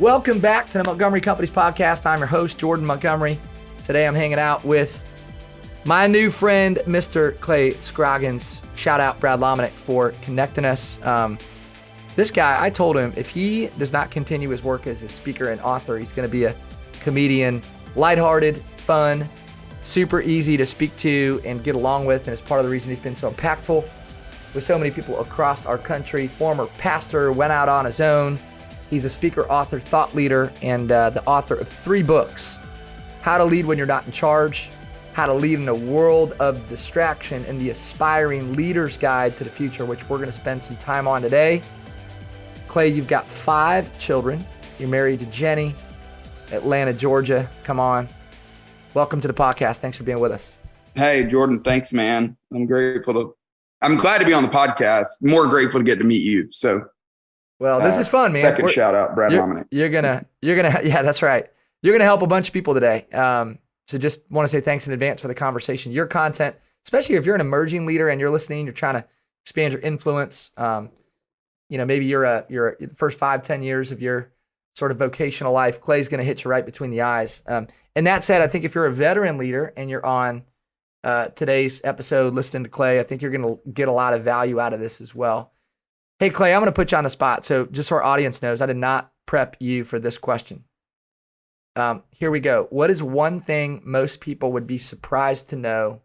Welcome back to the Montgomery Companies Podcast. I'm your host, Jordan Montgomery. Today I'm hanging out with my new friend, Mr. Clay Scroggins. Shout out Brad Lomenick for connecting us. This guy, I told him if he does not continue his work as a speaker and author, he's going to be a comedian, lighthearted, fun, super easy to speak to and get along with. And it's part of the reason he's been so impactful with so many people across our country. Former pastor, went out on his own. He's a speaker, author, thought leader, and the author of 3 books: How to Lead When You're Not in Charge, How to Lead in a World of Distraction, and The Aspiring Leader's Guide to the Future, which we're going to spend some time on today. Clay, you've got 5 children. You're married to Jenny, Atlanta, Georgia. Come on. Welcome to the podcast. Thanks for being with us. Hey, Jordan. Thanks, man. I'm glad to be on the podcast. More grateful to get to meet you. So, well, this is fun, man. Second shout out, Brad Lomenick. You're gonna, yeah, that's right. You're gonna help a bunch of people today. So just want to say thanks in advance for the conversation. Your content, especially if you're an emerging leader and you're listening, you're trying to expand your influence. Maybe you're first 5-10 years of your sort of vocational life. Clay's going to hit you right between the eyes. And that said, I think if you're a veteran leader and you're on today's episode listening to Clay, I think you're going to get a lot of value out of this as well. Hey, Clay, I'm going to put you on the spot. So just so our audience knows, I did not prep you for this question. Here we go. What is one thing most people would be surprised to know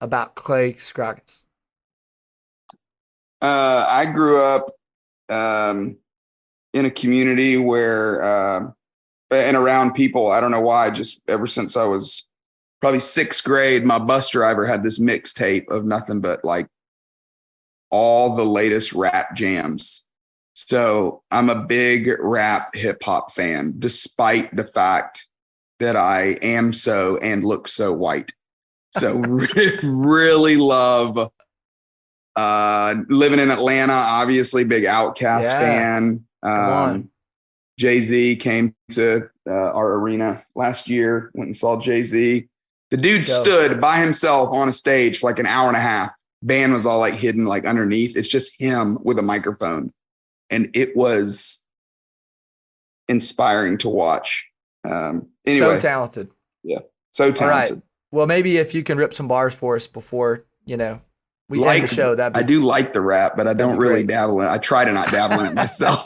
about Clay Scroggins? I grew up in a community where, and around people, I don't know why, just ever since I was probably 6th grade, my bus driver had this mixtape of nothing but like all the latest rap jams. So I'm a big rap hip hop fan, despite the fact that I am so and look so white. So really love living in Atlanta, obviously big Outkast fan. Jay-Z came to our arena last year, went and saw Jay-Z. The dude stood by himself on a stage for like an hour and a half. Band was all like hidden like underneath. It's just him with a microphone. And it was inspiring to watch. Anyway. So talented. Yeah. So talented. All right. Well, maybe if you can rip some bars for us before, we end the show. I do like the rap, but I don't really dabble in it. I try to not dabble in it myself.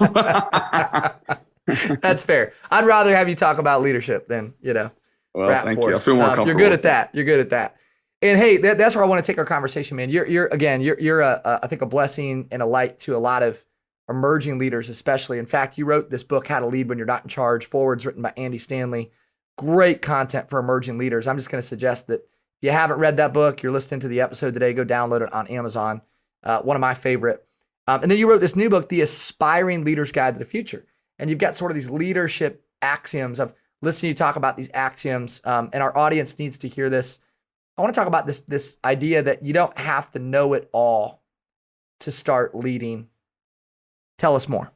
That's fair. I'd rather have you talk about leadership than, Well, rap thank for you. us. I feel more comfortable. You're good at that. And hey, that's where I want to take our conversation, man. You're I think a blessing and a light to a lot of emerging leaders, especially. In fact, you wrote this book, How to Lead When You're Not in Charge. Forwards written by Andy Stanley. Great content for emerging leaders. I'm just going to suggest that if you haven't read that book, you're listening to the episode today, go download it on Amazon. One of my favorite. And then you wrote this new book, The Aspiring Leader's Guide to the Future. And you've got sort of these leadership axioms. I've listened to you talk about these axioms, and our audience needs to hear this. I want to talk about this idea that you don't have to know it all to start leading. Tell us more.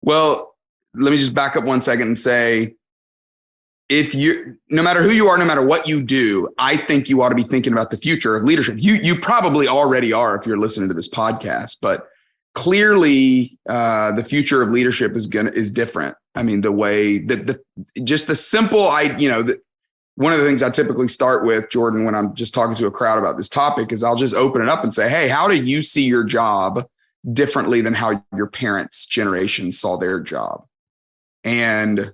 Well, let me just back up 1 second and say, no matter who you are, no matter what you do, I think you ought to be thinking about the future of leadership. You probably already are if you're listening to this podcast, but clearly the future of leadership is different. I mean, the way that just the simple, one of the things I typically start with, Jordan, when I'm just talking to a crowd about this topic is I'll just open it up and say, hey, how do you see your job differently than how your parents' generation saw their job? And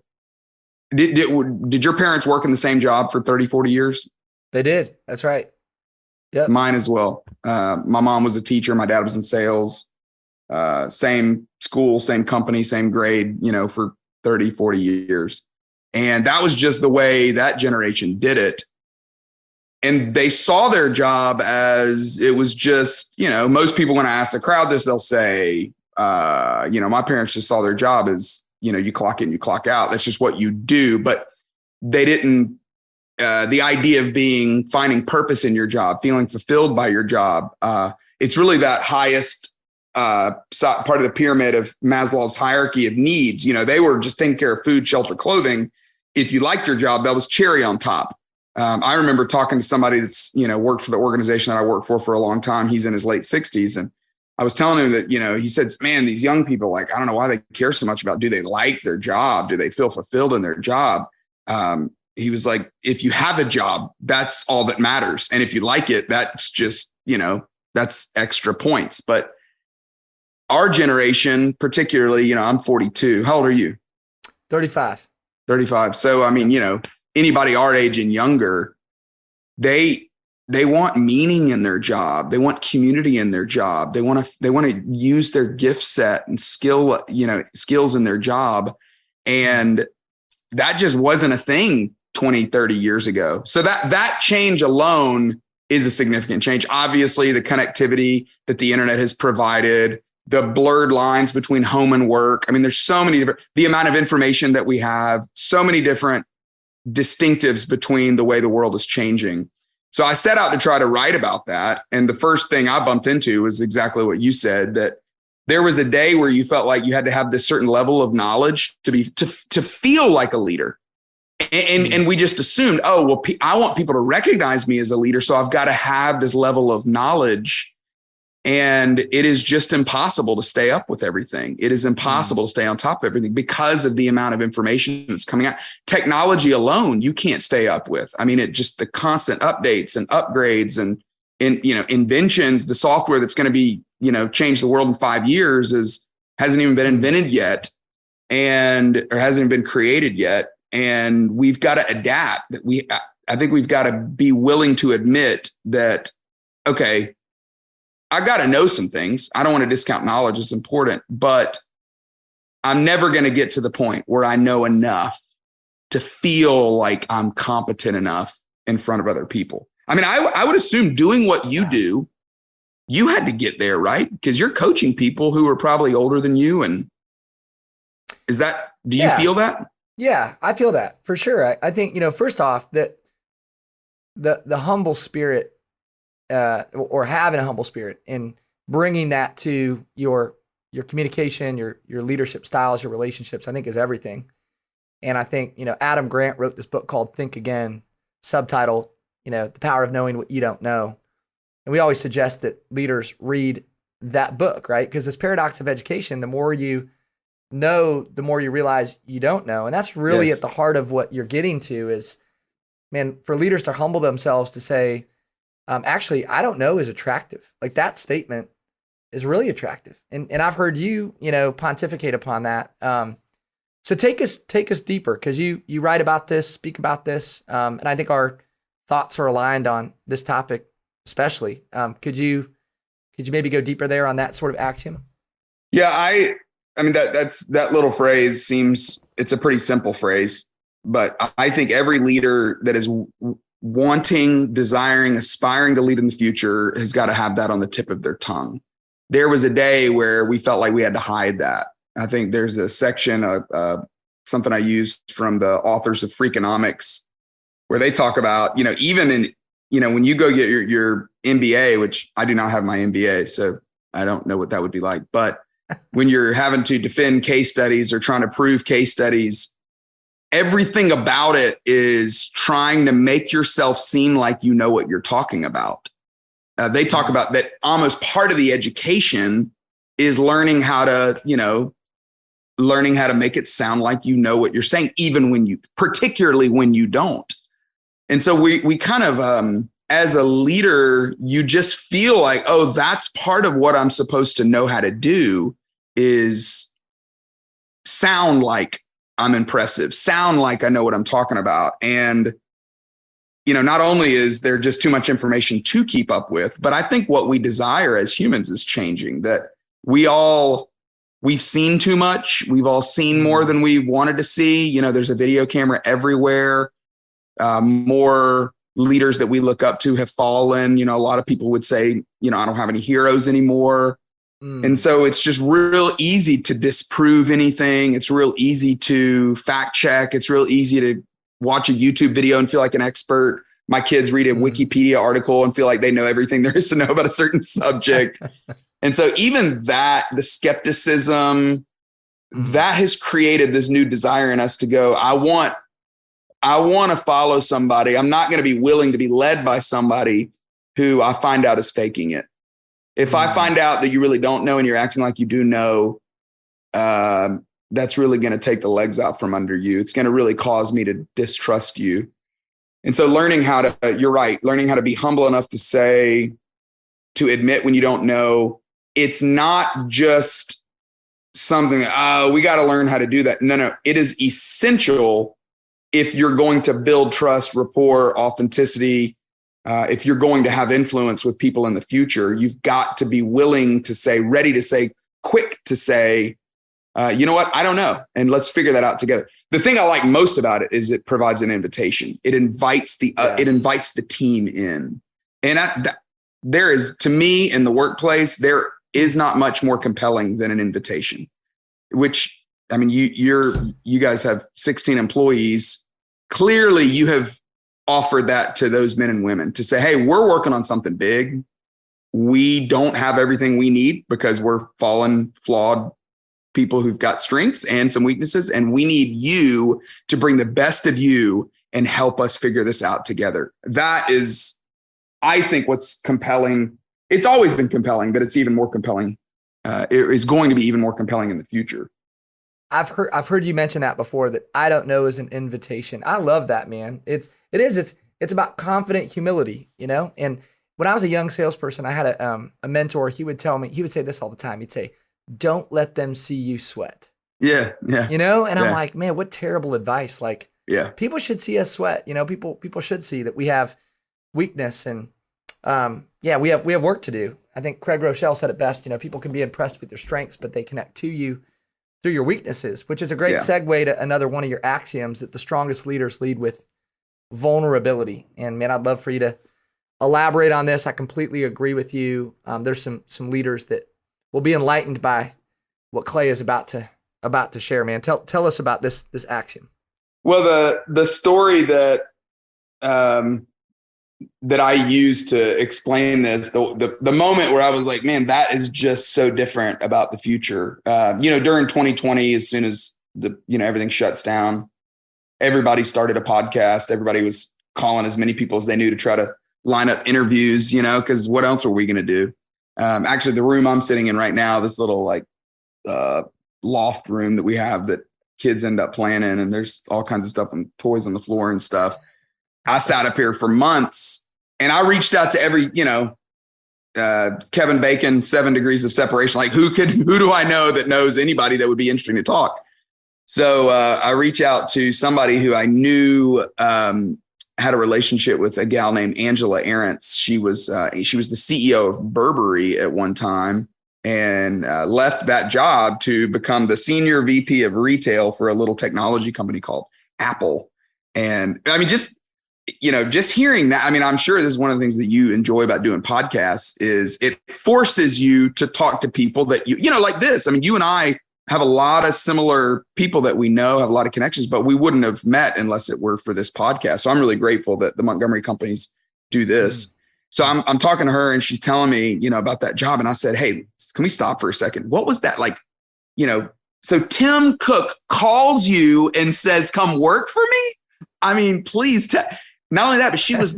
did your parents work in the same job for 30, 40 years? They did. That's right. Yeah. Mine as well. My mom was a teacher. My dad was in sales. Same school, same company, same grade, for 30, 40 years. And that was just the way that generation did it. And they saw their job as it was just, most people, when I ask the crowd this, they'll say, my parents just saw their job as, you clock in, you clock out. That's just what you do. But they didn't, the idea of finding purpose in your job, feeling fulfilled by your job. It's really that highest part of the pyramid of Maslow's hierarchy of needs. They were just taking care of food, shelter, clothing. If you liked your job, that was cherry on top. I remember talking to somebody that's, worked for the organization that I worked for a long time. He's in his late 60s. And I was telling him that, he said, man, these young people, like, I don't know why they care so much about, do they like their job? Do they feel fulfilled in their job? He was like, if you have a job, that's all that matters. And if you like it, that's just, that's extra points. But our generation, particularly, I'm 42. How old are you? 35. 35. So, I mean, anybody our age and younger, they want meaning in their job. They want community in their job. They want to use their gift set and skills in their job. And that just wasn't a thing 20, 30 years ago. So that change alone is a significant change. Obviously, the connectivity that the internet has provided, the blurred lines between home and work. I mean, there's so many different, the amount of information that we have, so many different distinctives between the way the world is changing. So I set out to try to write about that. And the first thing I bumped into was exactly what you said, that there was a day where you felt like you had to have this certain level of knowledge to feel like a leader. And we just assumed, oh, well, I want people to recognize me as a leader, so I've got to have this level of knowledge. And it is just impossible to stay up with everything. It is impossible to stay on top of everything because of the amount of information that's coming out. Technology alone, you can't stay up with. I mean, it just the constant updates and upgrades and inventions, the software that's going to be, change the world in 5 years hasn't even been invented yet or hasn't even been created yet. And we've got to adapt. I think we've got to be willing to admit that, okay, I got to know some things. I don't want to discount knowledge. It's important, but I'm never going to get to the point where I know enough to feel like I'm competent enough in front of other people. I mean, I would assume doing what you do, you had to get there, right? Because you're coaching people who are probably older than you. And do you feel that? Yeah, I feel that for sure. I think, first off, that the humble spirit, or having a humble spirit and bringing that to your communication, your leadership styles, your relationships, I think is everything. And I think, Adam Grant wrote this book called Think Again, subtitle, The Power of Knowing What You Don't Know. And we always suggest that leaders read that book, right? Because this paradox of education, the more you know, the more you realize you don't know. And that's really at the heart of what you're getting to is, man, for leaders to humble themselves to say, actually, I don't know is attractive. Like that statement is really attractive. And I've heard you, pontificate upon that. So take us deeper, because you write about this, speak about this. And I think our thoughts are aligned on this topic, especially. Could you maybe go deeper there on that sort of axiom? Yeah, I mean, that little phrase it's a pretty simple phrase, but I think every leader that is wanting, desiring, aspiring to lead in the future has got to have that on the tip of their tongue. There was a day where we felt like we had to hide that. I think there's a section of something I used from the authors of Freakonomics where they talk about, even in, when you go get your MBA, which I do not have my MBA, so I don't know what that would be like. But when you're having to defend case studies or trying to prove case studies, everything about it is trying to make yourself seem like you know what you're talking about. They talk about that almost part of the education is learning how to make it sound like you know what you're saying, particularly when you don't. And so we kind of, as a leader, you just feel like, oh, that's part of what I'm supposed to know how to do is sound like I'm impressive, sound like I know what I'm talking about. And, not only is there just too much information to keep up with, but I think what we desire as humans is changing, that we've seen too much. We've all seen more than we wanted to see. There's a video camera everywhere. More leaders that we look up to have fallen. A lot of people would say, I don't have any heroes anymore. And so it's just real easy to disprove anything. It's real easy to fact check. It's real easy to watch a YouTube video and feel like an expert. My kids read a Wikipedia article and feel like they know everything there is to know about a certain subject. And so even that, the skepticism, that has created this new desire in us to go, I want to follow somebody. I'm not going to be willing to be led by somebody who I find out is faking it. If I find out that you really don't know and you're acting like you do know, that's really going to take the legs out from under you. It's going to really cause me to distrust you. And so learning how to, you're right, learning how to be humble enough to admit when you don't know. It's not just something, we got to learn how to do that. No, it is essential if you're going to build trust, rapport, authenticity. If you're going to have influence with people in the future, you've got to be willing to say, ready to say, quick to say, you know what? I don't know. And let's figure that out together. The thing I like most about it is it provides an invitation. It invites it invites the team in. And there is, to me, in the workplace, there is not much more compelling than an invitation, which, I mean, you guys have 16 employees. Clearly you have offered that to those men and women to say, hey, we're working on something big. We don't have everything we need because we're fallen, flawed people who've got strengths and some weaknesses. And we need you to bring the best of you and help us figure this out together. That is, I think, what's compelling. It's always been compelling, but it's even more compelling. It is going to be even more compelling in the future. I've heard you mention that before, that I don't know is an invitation. I love that, man. It's about confident humility, you know? And when I was a young salesperson, I had a mentor. He would say this all the time. He'd say, don't let them see you sweat. Yeah. You know? And I'm like, man, what terrible advice. Like, people should see us sweat. You know, people should see that we have weakness, and we have work to do. I think Craig Rochelle said it best. You know, people can be impressed with your strengths, but they connect to you through your weaknesses, which is a great segue to another one of your axioms, that the strongest leaders lead with vulnerability. And man, I'd love for you to elaborate on this. I completely agree with you. There's some leaders that will be enlightened by what Clay is about to share, man. Tell us about this axiom. Well, the story that I used to explain this, the moment where I was like, man, that is just so different about the future. During 2020, as soon as everything shuts down, everybody started a podcast. Everybody was calling as many people as they knew to try to line up interviews, because what else were we going to do? Actually, the room I'm sitting in right now, this little loft room that we have that kids end up playing in, and there's all kinds of stuff and toys on the floor and stuff. I sat up here for months, and I reached out to every, Kevin Bacon, 7 Degrees of Separation. Like, who do I know that knows anybody that would be interesting to talk? So I reach out to somebody who I knew had a relationship with a gal named Angela Arentz. She was the CEO of Burberry at one time, and left that job to become the senior VP of retail for a little technology company called Apple. And I mean, just hearing that, I mean, I'm sure this is one of the things that you enjoy about doing podcasts is it forces you to talk to people that like this. I mean, you and I have a lot of similar people that we know, have a lot of connections, but we wouldn't have met unless it were for this podcast. So I'm really grateful that the Montgomery Companies do this. So I'm talking to her, and she's telling me, about that job. And I said, hey, can we stop for a second? What was that like? So Tim Cook calls you and says, come work for me. I mean, please not only that, but she was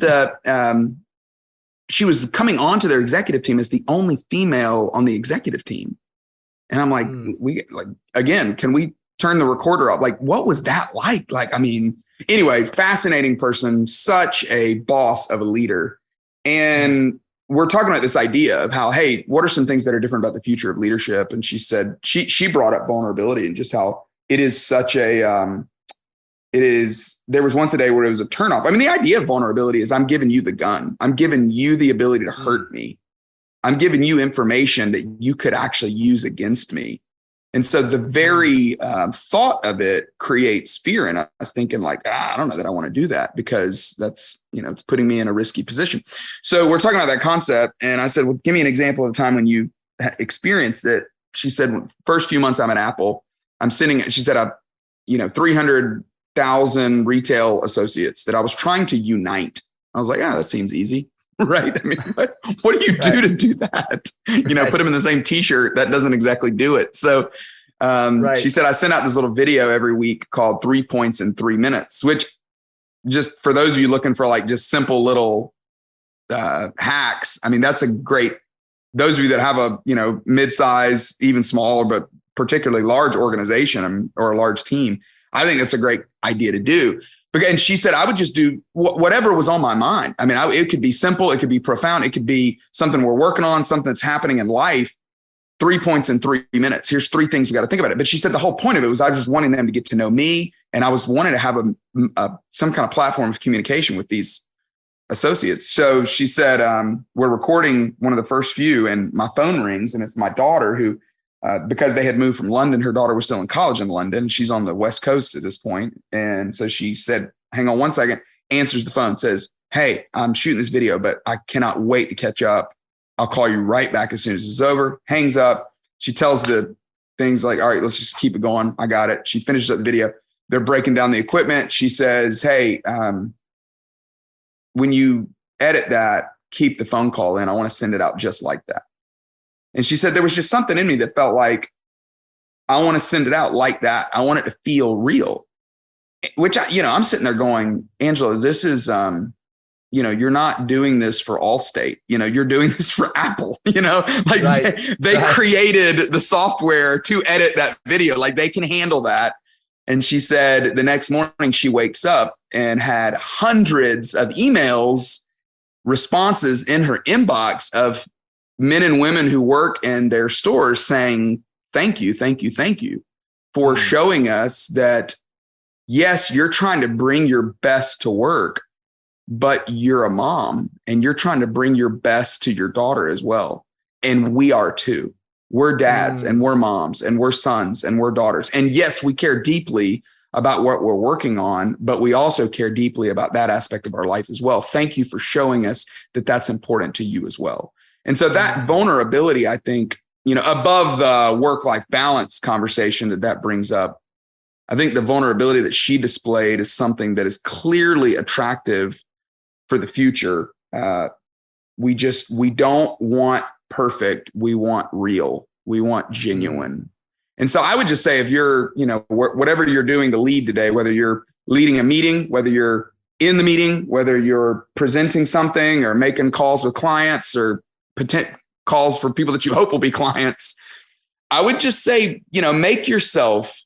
she was coming onto their executive team as the only female on the executive team. And I'm like, again, can we turn the recorder off? Like, what was that like? Like, I mean, anyway, fascinating person, such a boss of a leader. And we're talking about this idea of how, hey, what are some things that are different about the future of leadership? And she said, she brought up vulnerability and just how it is such a, there was once a day where it was a turnoff. I mean, the idea of vulnerability is I'm giving you the gun. I'm giving you the ability to hurt me. I'm giving you information that you could actually use against me. And so the very thought of it creates fear in us, thinking like, I don't know that I want to do that, because that's, it's putting me in a risky position. So we're talking about that concept. And I said, well, give me an example of a time when you experienced it. She said, first few months I'm at Apple, she said, I've, 300,000 retail associates that I was trying to unite. I was like, that seems easy. Right. I mean, what do you do to do that? Put them in the same t-shirt. That doesn't exactly do it. So she said, I sent out this little video every week called 3 Points in 3 Minutes, which, just for those of you looking for like just simple little hacks, I mean, that's a great those of you that have a, mid-size, even smaller, but particularly large organization or a large team, I think that's a great idea to do. And she said, I would just do whatever was on my mind. I mean, it could be simple. It could be profound. It could be something we're working on, something that's happening in life. 3 points in 3 minutes. Here's 3 things we got to think about it. But she said the whole point of it was I was just wanting them to get to know me. And I was wanting to have some kind of platform of communication with these associates. So she said, we're recording one of the first few and my phone rings and it's my daughter who, because they had moved from London, her daughter was still in college in London. She's on the West Coast at this point. And so she said, hang on one second, answers the phone, says, hey, I'm shooting this video, but I cannot wait to catch up. I'll call you right back as soon as it's over. Hangs up. She tells the things like, all right, let's just keep it going. I got it. She finishes up the video. They're breaking down the equipment. She says, hey, when you edit that, keep the phone call in. I want to send it out just like that. And she said, there was just something in me that felt like, I want to send it out like that. I want it to feel real, which, I'm sitting there going, Angela, this is, you're not doing this for Allstate. You're doing this for Apple, like right. they created the software to edit that video. Like they can handle that. And she said the next morning she wakes up and had hundreds of emails, responses in her inbox of men and women who work in their stores saying, thank you for showing us that, yes, you're trying to bring your best to work, but you're a mom and you're trying to bring your best to your daughter as well. And we are too. We're dads and we're moms and we're sons and we're daughters. And yes, we care deeply about what we're working on, but we also care deeply about that aspect of our life as well. Thank you for showing us that that's important to you as well. And so that vulnerability, I think, above the work-life balance conversation that brings up, I think the vulnerability that she displayed is something that is clearly attractive for the future. We don't want perfect. We want real. We want genuine. And so I would just say, if you're, whatever you're doing to lead today, whether you're leading a meeting, whether you're in the meeting, whether you're presenting something or making calls with clients or calls for people that you hope will be clients, I would just say, make yourself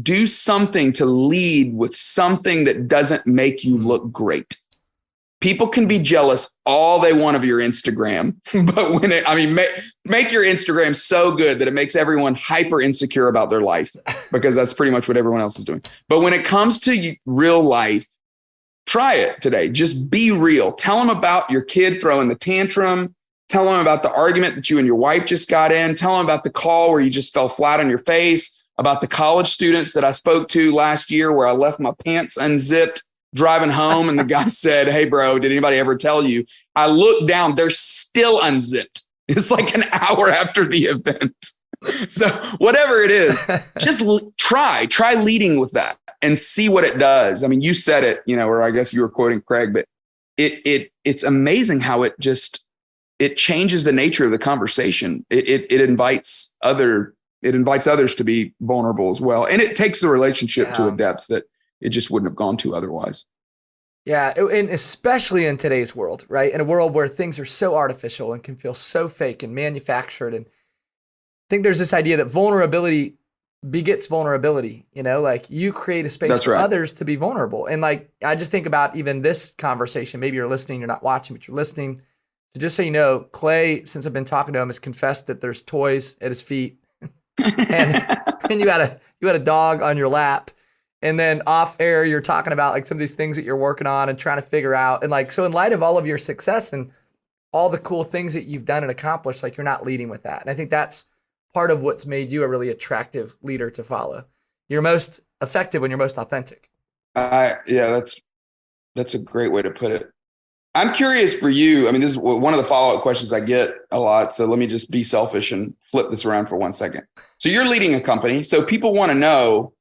do something to lead with something that doesn't make you look great. People can be jealous all they want of your Instagram, but make your Instagram so good that it makes everyone hyper insecure about their life, because that's pretty much what everyone else is doing. But when it comes to real life, try it today. Just be real. Tell them about your kid throwing the tantrum. Tell them about the argument that you and your wife just got in. Tell them about the call where you just fell flat on your face, about the college students that I spoke to last year where I left my pants unzipped driving home. And the guy said, hey, bro, did anybody ever tell you? I looked down, they're still unzipped. It's like an hour after the event. So whatever it is, just try leading with that and see what it does. I mean, you said it, or I guess you were quoting Craig, but it's amazing how it changes the nature of the conversation. It invites others to be vulnerable as well. And it takes the relationship to a depth that it just wouldn't have gone to otherwise. Yeah. And especially in today's world, right? In a world where things are so artificial and can feel so fake and manufactured. And I think there's this idea that vulnerability begets vulnerability, like you create a space for others to be vulnerable. And like, I just think about even this conversation, maybe you're listening, you're not watching, but you're listening. So just so you know, Clay, since I've been talking to him, has confessed that there's toys at his feet and you got a dog on your lap. And then off air, you're talking about like some of these things that you're working on and trying to figure out. And like, so in light of all of your success and all the cool things that you've done and accomplished, like you're not leading with that. And I think that's part of what's made you a really attractive leader to follow. You're most effective when you're most authentic. Yeah, that's a great way to put it. I'm curious for you. I mean, this is one of the follow-up questions I get a lot. So let me just be selfish and flip this around for 1 second. So you're leading a company. So people want to know,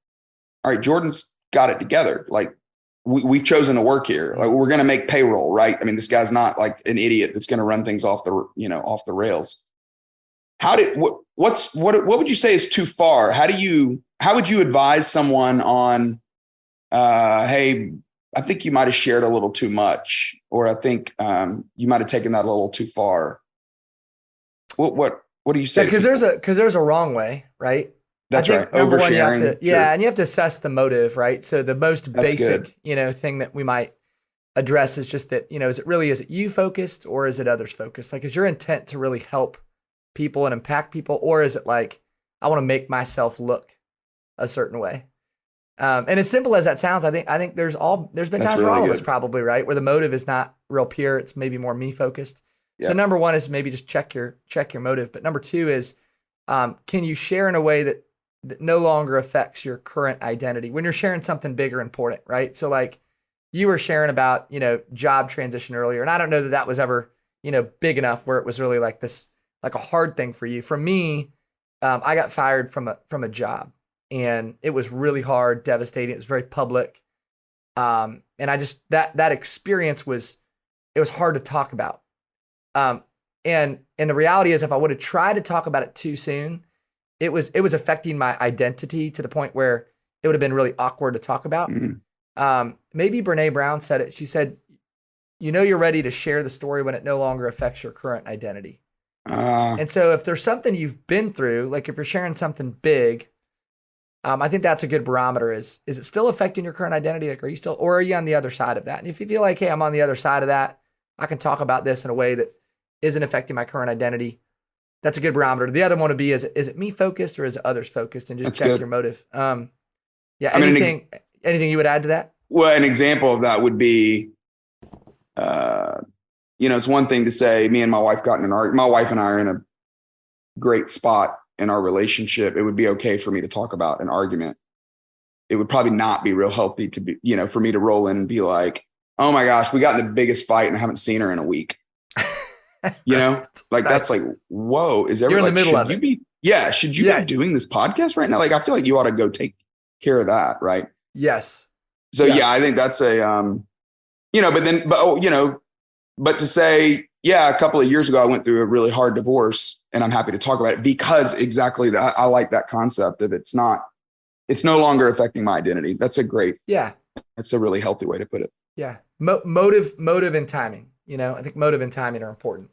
all right, Jordan's got it together. Like we've chosen to work here. Like we're going to make payroll, right? I mean, this guy's not like an idiot that's going to run things off the rails. What would you say is too far? How would you advise someone on, hey, I think you might have shared a little too much, or I think you might have taken that a little too far? What do you say? Because there's a wrong way, right? That's I think right. number one, you have Oversharing. to, yeah, and you have to assess the motive, right? So the most That's good. basic, thing that we might address is just that, is it you focused or is it others focused? Like, is your intent to really help people and impact people, or is it like, I want to make myself look a certain way? And as simple as that sounds, I think there's been That's times for really all of us good. probably, right, where the motive is not real pure. It's maybe more me focused. So Yeah. number one is maybe just check your motive. But number two is, can you share in a way that no longer affects your current identity when you're sharing something big or important, right? So like you were sharing about, job transition earlier, and I don't know that was ever, big enough where it was really like this, like a hard thing for you. For me, I got fired from a job, and it was really hard, devastating. It was very public. And I just, that experience it was hard to talk about. And the reality is, if I would have tried to talk about it too soon, it was affecting my identity to the point where it would have been really awkward to talk about. Maybe Brene Brown said it. She said, you're ready to share the story when it no longer affects your current identity. And so if there's something you've been through, like if you're sharing something big, I think that's a good barometer. Is it still affecting your current identity? Like, are you on the other side of that? And if you feel like, hey, I'm on the other side of that, I can talk about this in a way that isn't affecting my current identity, that's a good barometer. The other one would be, is it me focused or is it others focused? And just That's check good. your motive. Yeah. I mean, Anything you would add to that? Well, an example of that would be, it's one thing to say, me and my wife got in an argument. My wife and I are in a great spot in our relationship. It would be okay for me to talk about an argument. It would probably not be real healthy to be, for me to roll in and be like, oh my gosh, we got in the biggest fight and I haven't seen her in a week. That's like, whoa, is you're in the middle of it? Should you be doing this podcast right now? Like, I feel like you ought to go take care of that. Right. Yes. So yeah, I think that's but to say, a couple of years ago, I went through a really hard divorce and I'm happy to talk about it because exactly that. I like that concept of it's no longer affecting my identity. That's that's a really healthy way to put it. Yeah. Motive and timing. I think motive and timing are important.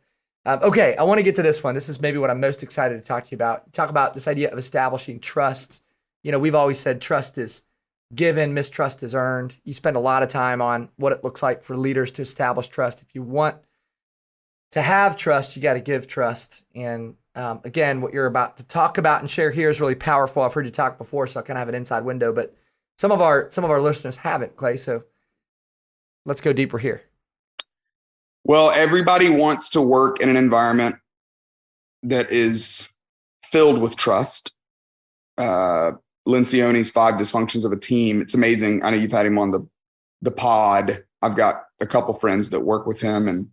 Okay. I want to get to this one. This is maybe what I'm most excited to talk to you about. Talk about this idea of establishing trust. We've always said trust is given, mistrust is earned. You spend a lot of time on what it looks like for leaders to establish trust. If you want to have trust, you got to give trust. And again, what you're about to talk about and share here is really powerful. I've heard you talk before, so I kind of have an inside window, but some of our listeners haven't, Clay. So let's go deeper here. Well, everybody wants to work in an environment that is filled with trust. Lencioni's 5 Dysfunctions of a Team. It's amazing. I know you've had him on the pod. I've got a couple friends that work with him, and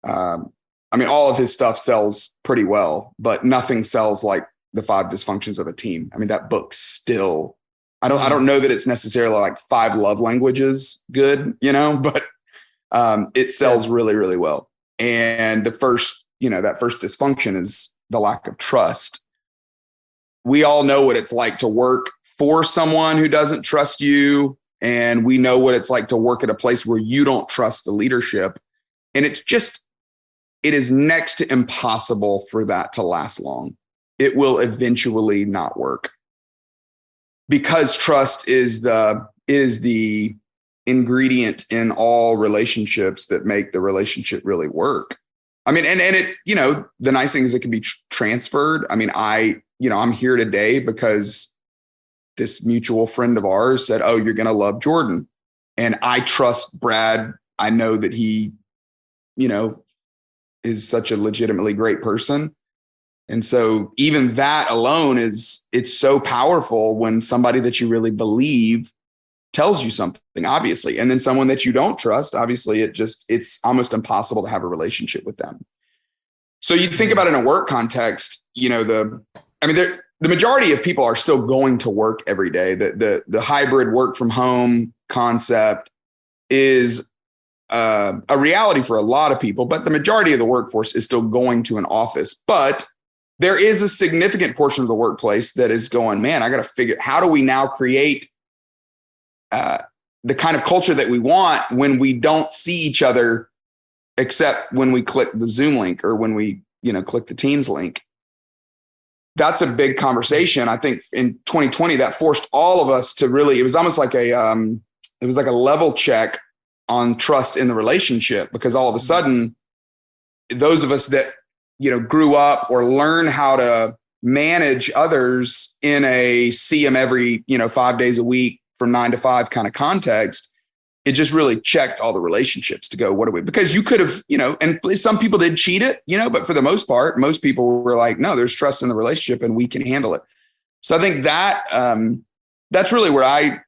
all of his stuff sells pretty well, but nothing sells like the 5 Dysfunctions of a Team. I mean, that book still, I don't know that it's necessarily like 5 love languages good, but it sells really, really well. And the first, that first dysfunction is the lack of trust. We all know what it's like to work for someone who doesn't trust you. And we know what it's like to work at a place where you don't trust the leadership. And it is next to impossible for that to last long. It will eventually not work because trust is the ingredient in all relationships that make the relationship really work. I mean, and it, the nice thing is it can be transferred. I mean, I'm here today because this mutual friend of ours said, oh, you're going to love Jordan. And I trust Brad. I know that he, is such a legitimately great person. And so even that alone it's so powerful when somebody that you really believe tells you something, obviously. And then someone that you don't trust, obviously it's almost impossible to have a relationship with them. So you think about it in a work context, the majority of people are still going to work every day. The hybrid work from home concept is a reality for a lot of people, but the majority of the workforce is still going to an office. But there is a significant portion of the workplace that is going, man, I got to figure, how do we now create the kind of culture that we want when we don't see each other except when we click the Zoom link or when we click the Teams link. That's a big conversation. I think in 2020 that forced all of us to really, it was almost like it was like a level check on trust in the relationship, because all of a sudden those of us that, grew up or learn how to manage others in a see them every, 5 days a week from 9 to 5 kind of context, it just really checked all the relationships to go, what do we, because you could have, and some people did cheat it, but for the most part, most people were like, no, there's trust in the relationship and we can handle it. So I think that that's really where I,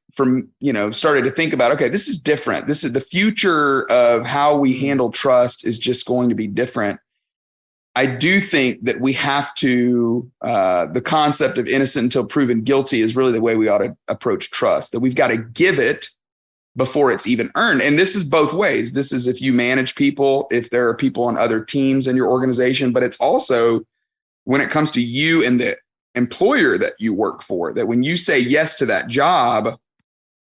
started to think about, okay, this is different. This is the future of how we handle trust is just going to be different. I do think that we have to, the concept of innocent until proven guilty is really the way we ought to approach trust, that we've got to give it before it's even earned. And this is both ways. This is if you manage people, if there are people on other teams in your organization, but it's also when it comes to you and the employer that you work for, that when you say yes to that job,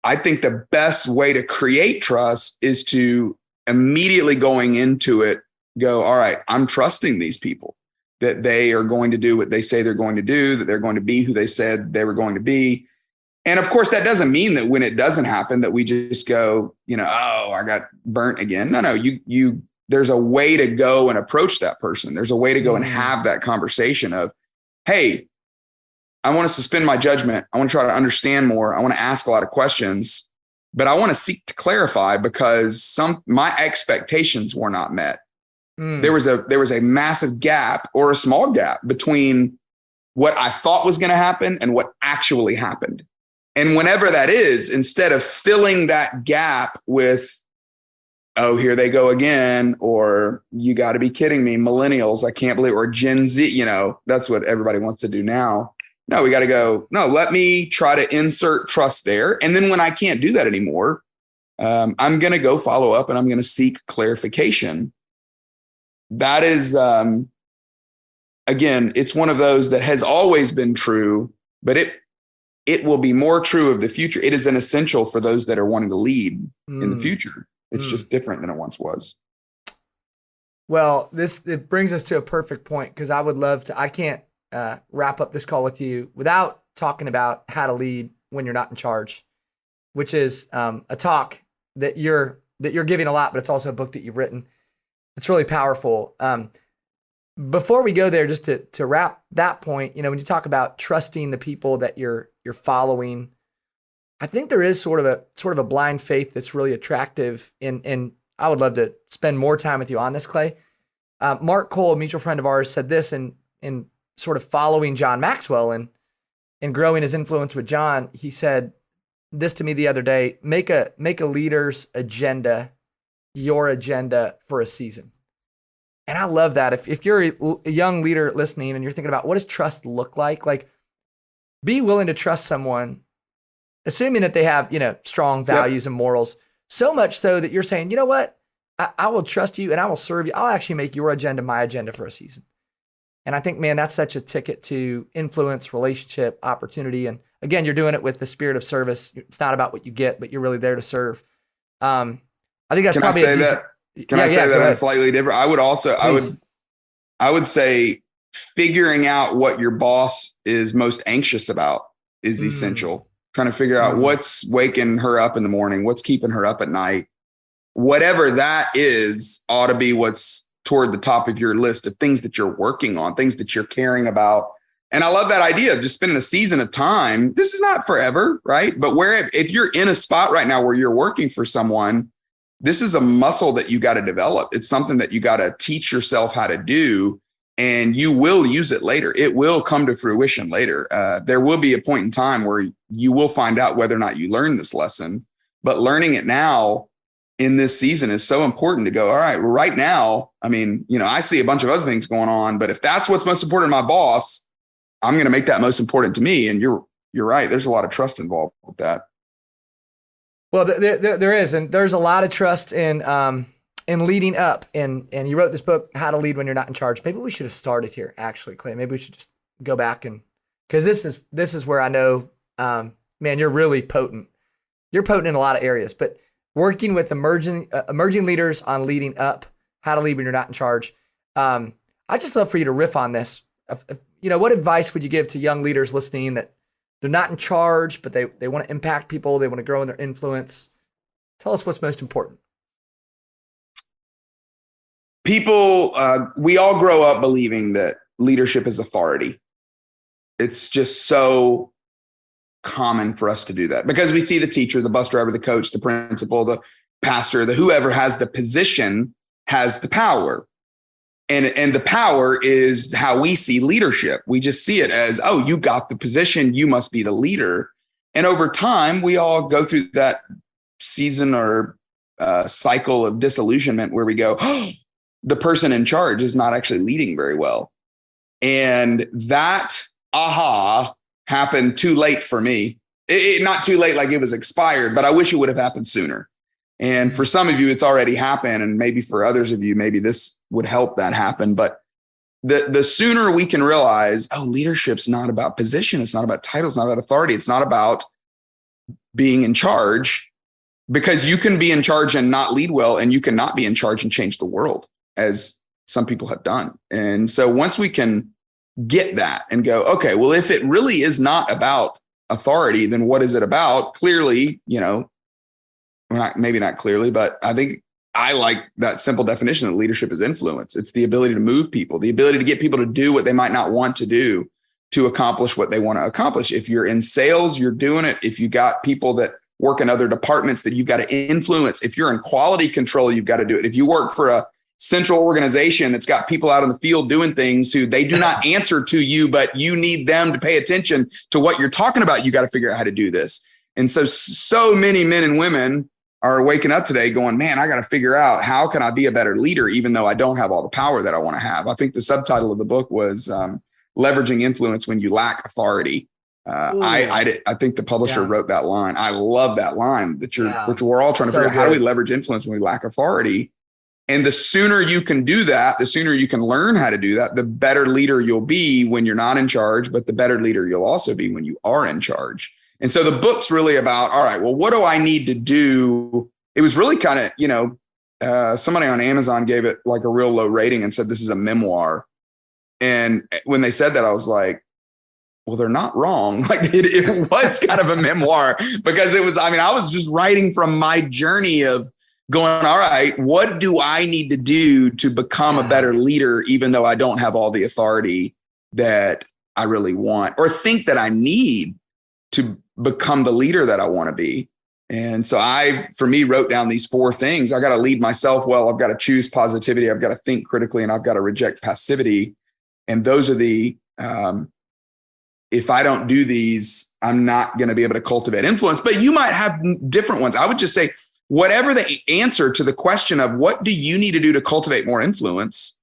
I think the best way to create trust is to immediately going into it, go, all right, I'm trusting these people that they are going to do what they say they're going to do, that they're going to be who they said they were going to be. And of course, that doesn't mean that when it doesn't happen, that we just go, oh, I got burnt again. No, there's a way to go and approach that person. There's a way to go and have that conversation of, hey, I want to suspend my judgment. I want to try to understand more. I want to ask a lot of questions, but I want to seek to clarify because my expectations were not met. There was a massive gap or a small gap between what I thought was going to happen and what actually happened. And whenever that is, instead of filling that gap with, oh, here they go again, or you got to be kidding me, millennials, I can't believe, or Gen Z, that's what everybody wants to do now. No, we got to go, no, let me try to insert trust there. And then when I can't do that anymore, I'm going to go follow up and I'm going to seek clarification. That is, again, it's one of those that has always been true, but it will be more true of the future. It is an essential for those that are wanting to lead in the future. It's just different than it once was. Well, it brings us to a perfect point, because I would love to, I can't wrap up this call with you without talking about how to lead when you're not in charge, which is a talk that you're giving a lot, but it's also a book that you've written. It's really powerful. Before we go there, just to wrap that point, when you talk about trusting the people that you're following, I think there is sort of a blind faith that's really attractive. And I would love to spend more time with you on this, Clay. Mark Cole, a mutual friend of ours, said this in sort of following John Maxwell and growing his influence with John. He said this to me the other day: make a leader's agenda your agenda for a season. And I love that. If you're a young leader listening and you're thinking about what does trust look like be willing to trust someone, assuming that they have, strong values and morals, so much so that you're saying, you know what, I will trust you and I will serve you. I'll actually make your agenda my agenda for a season. And I think, man, that's such a ticket to influence, relationship, opportunity. And again, you're doing it with the spirit of service. It's not about what you get, but you're really there to serve. I think that's Can probably I say that? Can I say that in slightly different? I would also, I would say figuring out what your boss is most anxious about is essential. Trying to figure out what's waking her up in the morning, what's keeping her up at night. Whatever that is ought to be what's toward the top of your list of things that you're working on, things that you're caring about. And I love that idea of just spending a season of time. This is not forever, right? But if you're in a spot right now where you're working for someone, this is a muscle that you got to develop. It's something that you got to teach yourself how to do, and you will use it later. It will come to fruition later. There will be a point in time where you will find out whether or not you learn this lesson, but learning it now in this season is so important to go, all right, right now, I see a bunch of other things going on, but if that's what's most important to my boss, I'm going to make that most important to me. And you're right. There's a lot of trust involved with that. Well, there is, and there's a lot of trust in leading up. And you wrote this book, How to Lead When You're Not in Charge. Maybe we should have started here, actually, Clay. Maybe we should just go back because this is where I know, man, you're really potent. You're potent in a lot of areas, but working with emerging leaders on leading up, how to lead when you're not in charge. I I'd just love for you to riff on this. What advice would you give to young leaders listening that they're not in charge, but they want to impact people, they want to grow in their influence? Tell us what's most important. People, we all grow up believing that leadership is authority. It's just so common for us to do that because we see the teacher, the bus driver, the coach, the principal, the pastor, the whoever has the position has the power. And the power is how we see leadership. We just see it as, oh, you got the position, you must be the leader. And over time, we all go through that season or cycle of disillusionment where we go, oh, the person in charge is not actually leading very well. And that aha happened too late for me. Not too late, like it was expired, but I wish it would have happened sooner. And for some of you, it's already happened. And maybe for others of you, maybe this would help that happen. But the sooner we can realize, oh, leadership's not about position. It's not about title. It's not about authority. It's not about being in charge, because you can be in charge and not lead well, and you cannot be in charge and change the world, as some people have done. And so once we can get that and go, okay, well, if it really is not about authority, then what is it about? Clearly, maybe not clearly, but I think I like that simple definition that leadership is influence. It's the ability to move people, the ability to get people to do what they might not want to do to accomplish what they want to accomplish. If you're in sales, you're doing it. If you got people that work in other departments that you've got to influence, if you're in quality control, you've got to do it. If you work for a central organization that's got people out in the field doing things who they do not answer to you, but you need them to pay attention to what you're talking about, you got to figure out how to do this. And so many men and women are waking up today going, man, I got to figure out how can I be a better leader, even though I don't have all the power that I want to have. I think the subtitle of the book was Leveraging Influence When You Lack Authority. I think the publisher wrote that line. I love that line which we're all trying to figure out. How do we leverage influence when we lack authority? And the sooner you can do that, the sooner you can learn how to do that, the better leader you'll be when you're not in charge, but the better leader you'll also be when you are in charge. And so the book's really about, all right, well, what do I need to do? It was really kind of, somebody on Amazon gave it like a real low rating and said, this is a memoir. And when they said that, I was like, well, they're not wrong. Like it was kind of a memoir, because it was, I was just writing from my journey of going, all right, what do I need to do to become a better leader, even though I don't have all the authority that I really want or think that I need to become the leader that I want to be. And so for me, wrote down these 4 things. I got to lead myself well. I've got to choose positivity. I've got to think critically, and I've got to reject passivity. And those are if I don't do these, I'm not going to be able to cultivate influence. But you might have different ones. I would just say, whatever the answer to the question of what do you need to do to cultivate more influence,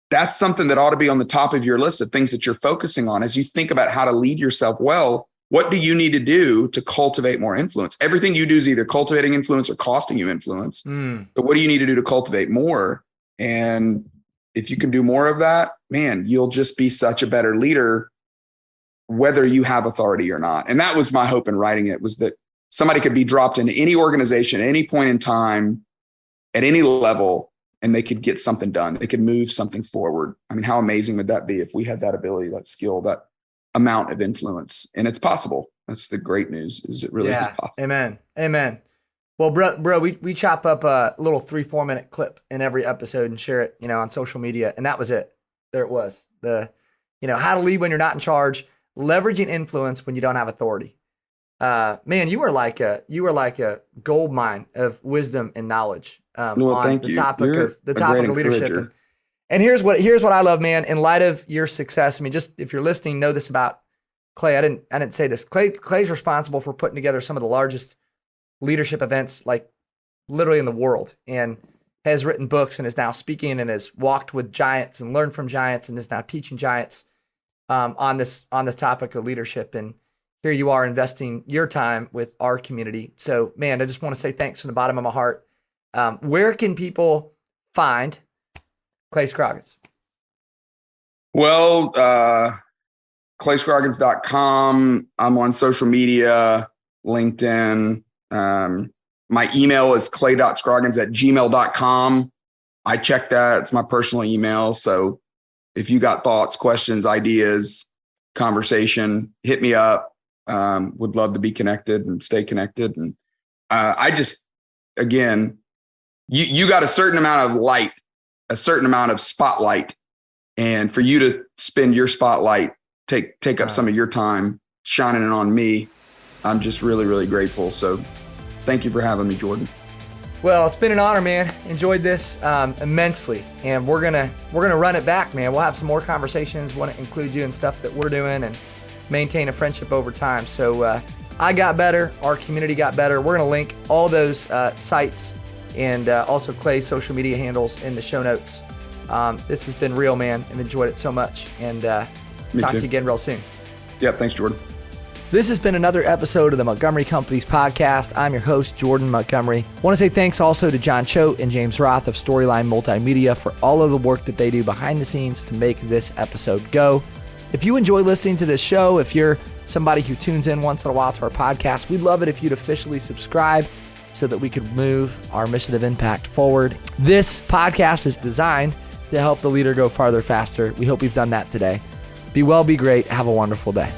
that's something that ought to be on the top of your list of things that you're focusing on as you think about how to lead yourself well. What do you need to do to cultivate more influence? Everything you do is either cultivating influence or costing you influence. But what do you need to do to cultivate more? And if you can do more of that, man, you'll just be such a better leader, whether you have authority or not. And that was my hope in writing it, was that somebody could be dropped into any organization at any point in time, at any level, and they could get something done. They could move something forward. How amazing would that be if we had that ability, that skill, that amount of influence? And it's possible. That's the great news, is it really is possible. Amen. Well, bro, we chop up a little 3-4 minute clip in every episode and share it, on social media. And that was it. There it was. How to lead when you're not in charge, leveraging influence when you don't have authority. Man, you were like a gold mine of wisdom and knowledge on the topic of leadership. And here's what I love, man. In light of your success, just if you're listening, know this about Clay. I didn't say this. Clay's responsible for putting together some of the largest leadership events, like literally in the world, and has written books and is now speaking and has walked with giants and learned from giants and is now teaching giants on this topic of leadership. And here you are investing your time with our community. So, man, I just want to say thanks from the bottom of my heart. Where can people find Clay Scroggins? Well, clayscroggins.com. I'm on social media, LinkedIn. My email is clay.scroggins@gmail.com. I check that. It's my personal email. So if you got thoughts, questions, ideas, conversation, hit me up. Would love to be connected and stay connected. And I just, again, you got a certain amount of light, a certain amount of spotlight. And for you to spend your spotlight, take up some of your time shining it on me, I'm just really, really grateful. So thank you for having me, Jordan. Well, it's been an honor, man. Enjoyed this immensely, and we're gonna run it back, man. We'll have some more conversations. Want to include you in stuff that we're doing and maintain a friendship over time. So I got better, our community got better. We're gonna link all those sites and also Clay's social media handles in the show notes. This has been real, man. I've enjoyed it so much, and talk to you again real soon. Yep, thanks, Jordan. This has been another episode of the Montgomery Companies Podcast. I'm your host, Jordan Montgomery. I want to say thanks also to John Choate and James Roth of Storyline Multimedia for all of the work that they do behind the scenes to make this episode go. If you enjoy listening to this show, if you're somebody who tunes in once in a while to our podcast, we'd love it if you'd officially subscribe so that we could move our mission of impact forward. This podcast is designed to help the leader go farther, faster. We hope we've done that today. Be well, be great. Have a wonderful day.